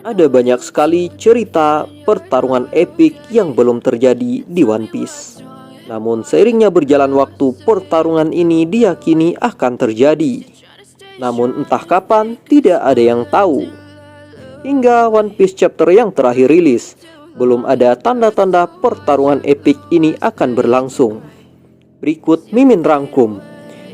Ada banyak sekali cerita pertarungan epik yang belum terjadi di One Piece. Namun seiringnya berjalan waktu, pertarungan ini diyakini akan terjadi. Namun entah kapan, tidak ada yang tahu. Hingga One Piece chapter yang terakhir rilis, belum ada tanda-tanda pertarungan epik ini akan berlangsung. Berikut Mimin rangkum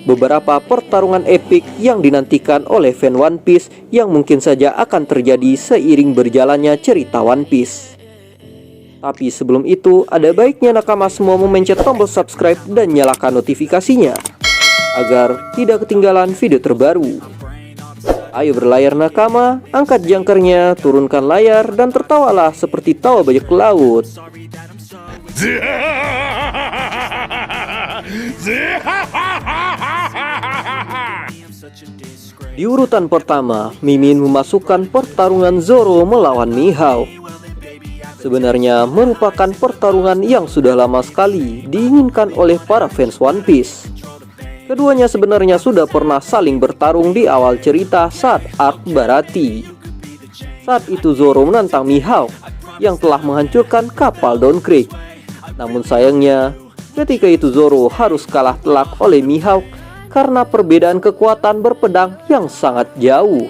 beberapa pertarungan epik yang dinantikan oleh fan One Piece yang mungkin saja akan terjadi seiring berjalannya cerita One Piece. Tapi sebelum itu, ada baiknya nakama semua memencet tombol subscribe dan nyalakan notifikasinya agar tidak ketinggalan video terbaru. Ayo berlayar nakama, angkat jangkarnya, turunkan layar, dan tertawalah seperti tawa bajak laut. Di urutan pertama, Mimin memasukkan pertarungan Zoro melawan Mihawk. Sebenarnya merupakan pertarungan yang sudah lama sekali diinginkan oleh para fans One Piece. Keduanya sebenarnya sudah pernah saling bertarung di awal cerita saat arc Barati. Saat itu Zoro menantang Mihawk yang telah menghancurkan kapal Dawn Creek. Namun sayangnya, ketika itu Zoro harus kalah telak oleh Mihawk karena perbedaan kekuatan berpedang yang sangat jauh.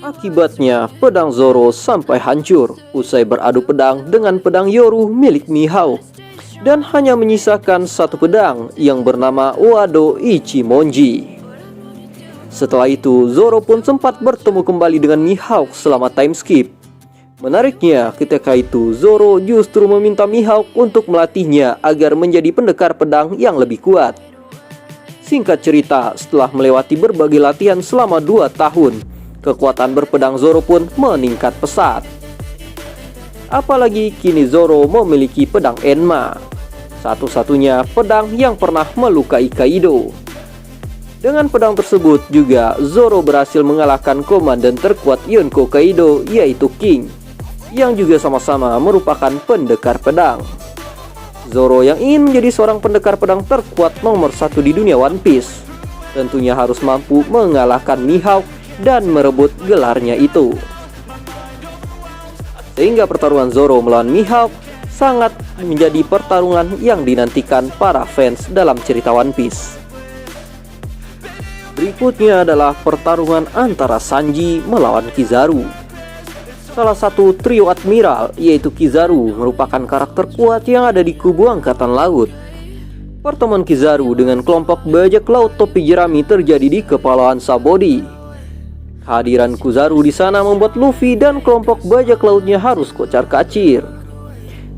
Akibatnya, pedang Zoro sampai hancur usai beradu pedang dengan pedang Yoru milik Mihawk, dan hanya menyisakan satu pedang yang bernama Wado Ichimonji. Setelah itu, Zoro pun sempat bertemu kembali dengan Mihawk selama time skip. Menariknya, ketika itu Zoro justru meminta Mihawk untuk melatihnya agar menjadi pendekar pedang yang lebih kuat. Singkat cerita, setelah melewati berbagai latihan selama 2 tahun, kekuatan berpedang Zoro pun meningkat pesat. Apalagi kini Zoro memiliki pedang Enma, satu-satunya pedang yang pernah melukai Kaido. Dengan pedang tersebut juga Zoro berhasil mengalahkan komandan terkuat Yonko Kaido, yaitu King, yang juga sama-sama merupakan pendekar pedang. Zoro yang ingin menjadi seorang pendekar pedang terkuat nomor 1 di dunia One Piece tentunya harus mampu mengalahkan Mihawk dan merebut gelarnya itu. Sehingga pertarungan Zoro melawan Mihawk sangat menjadi pertarungan yang dinantikan para fans dalam cerita One Piece. Berikutnya adalah pertarungan antara Sanji melawan Kizaru. Salah satu trio admiral, yaitu Kizaru, merupakan karakter kuat yang ada di kubu angkatan laut. Pertemuan Kizaru dengan kelompok bajak laut topi jerami terjadi di Kepulauan Sabaody. Kehadiran Kizaru di sana membuat Luffy dan kelompok bajak lautnya harus kocar-kacir.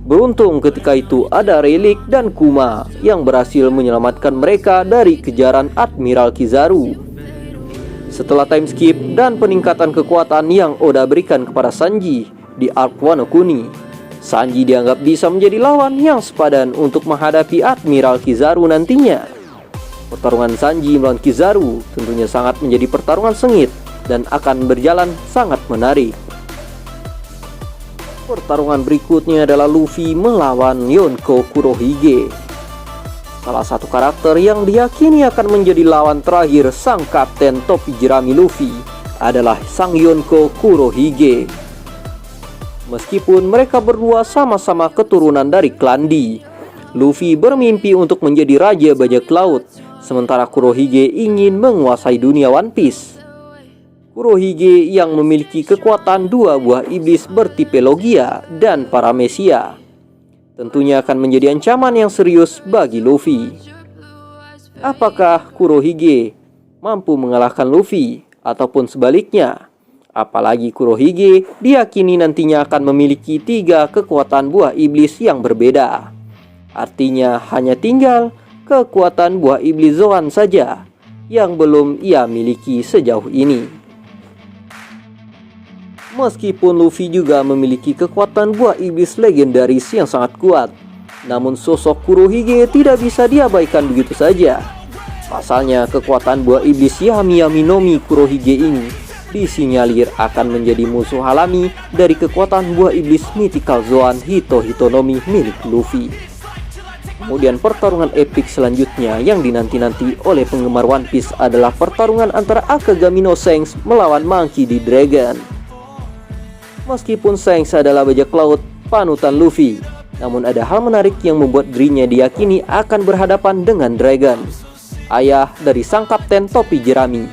Beruntung ketika itu ada Rayleigh dan Kuma yang berhasil menyelamatkan mereka dari kejaran Admiral Kizaru. Setelah time skip dan peningkatan kekuatan yang Oda berikan kepada Sanji di arc Wano Kuni, Sanji dianggap bisa menjadi lawan yang sepadan untuk menghadapi Admiral Kizaru nantinya. Pertarungan Sanji melawan Kizaru tentunya sangat menjadi pertarungan sengit dan akan berjalan sangat menarik. Pertarungan berikutnya adalah Luffy melawan Yonko Kurohige. Salah satu karakter yang diyakini akan menjadi lawan terakhir sang kapten topi jerami Luffy adalah sang Yonko Kurohige. Meskipun mereka berdua sama-sama keturunan dari klan D, Luffy bermimpi untuk menjadi raja bajak laut, sementara Kurohige ingin menguasai dunia One Piece. Kurohige yang memiliki kekuatan 2 buah iblis bertipe Logia dan Paramecia tentunya akan menjadi ancaman yang serius bagi Luffy. Apakah Kurohige mampu mengalahkan Luffy ataupun sebaliknya? Apalagi Kurohige diyakini nantinya akan memiliki 3 kekuatan buah iblis yang berbeda. Artinya hanya tinggal kekuatan buah iblis Zoan saja yang belum ia miliki sejauh ini. Meskipun Luffy juga memiliki kekuatan buah iblis legendaris yang sangat kuat, namun sosok Kurohige tidak bisa diabaikan begitu saja. Pasalnya kekuatan buah iblis Yami Yami no Mi Kurohige ini disinyalir akan menjadi musuh alami dari kekuatan buah iblis Mythical Zoan Hito Hito no Mi milik Luffy. Kemudian pertarungan epik selanjutnya yang dinanti-nanti oleh penggemar One Piece adalah pertarungan antara Akagami no Shanks melawan Monkey D. Dragon. Meskipun Shanks adalah bajak laut panutan Luffy, namun ada hal menarik yang membuat dirinya diyakini akan berhadapan dengan Dragon, ayah dari sang kapten topi jerami.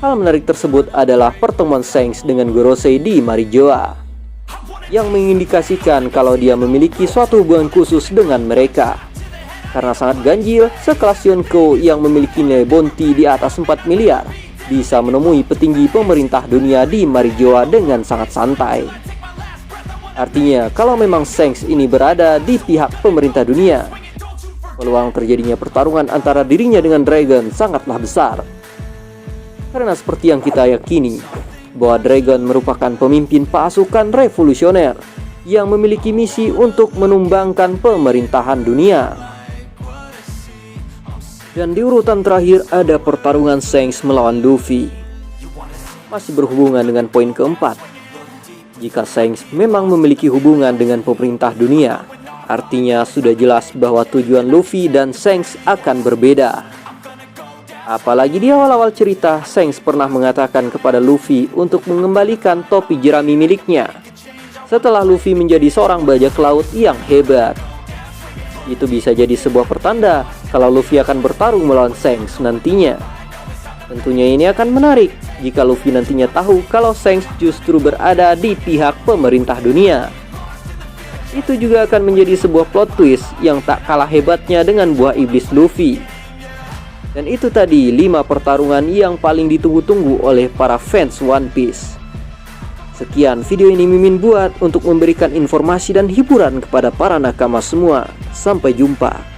Hal menarik tersebut adalah pertemuan Shanks dengan Gorosei di Marijoa, yang mengindikasikan kalau dia memiliki suatu hubungan khusus dengan mereka. Karena sangat ganjil, sekelas Yonko yang memiliki nilai bounty di atas 4 miliar bisa menemui petinggi pemerintah dunia di Marijoa dengan sangat santai. Artinya, kalau memang Shanks ini berada di pihak pemerintah dunia, peluang terjadinya pertarungan antara dirinya dengan Dragon sangatlah besar. Karena seperti yang kita yakini, bahwa Dragon merupakan pemimpin pasukan revolusioner yang memiliki misi untuk menumbangkan pemerintahan dunia. Dan di urutan terakhir ada pertarungan Shanks melawan Luffy. Masih berhubungan dengan poin keempat. Jika Shanks memang memiliki hubungan dengan pemerintah dunia, artinya sudah jelas bahwa tujuan Luffy dan Shanks akan berbeda. Apalagi di awal-awal cerita, Shanks pernah mengatakan kepada Luffy untuk mengembalikan topi jerami miliknya setelah Luffy menjadi seorang bajak laut yang hebat. Itu bisa jadi sebuah pertanda kalau Luffy akan bertarung melawan Shanks nantinya. Tentunya ini akan menarik jika Luffy nantinya tahu kalau Shanks justru berada di pihak pemerintah dunia. Itu juga akan menjadi sebuah plot twist yang tak kalah hebatnya dengan buah iblis Luffy. Dan itu tadi 5 pertarungan yang paling ditunggu-tunggu oleh para fans One Piece. Sekian video ini Mimin buat untuk memberikan informasi dan hiburan kepada para nakama semua. Sampai jumpa.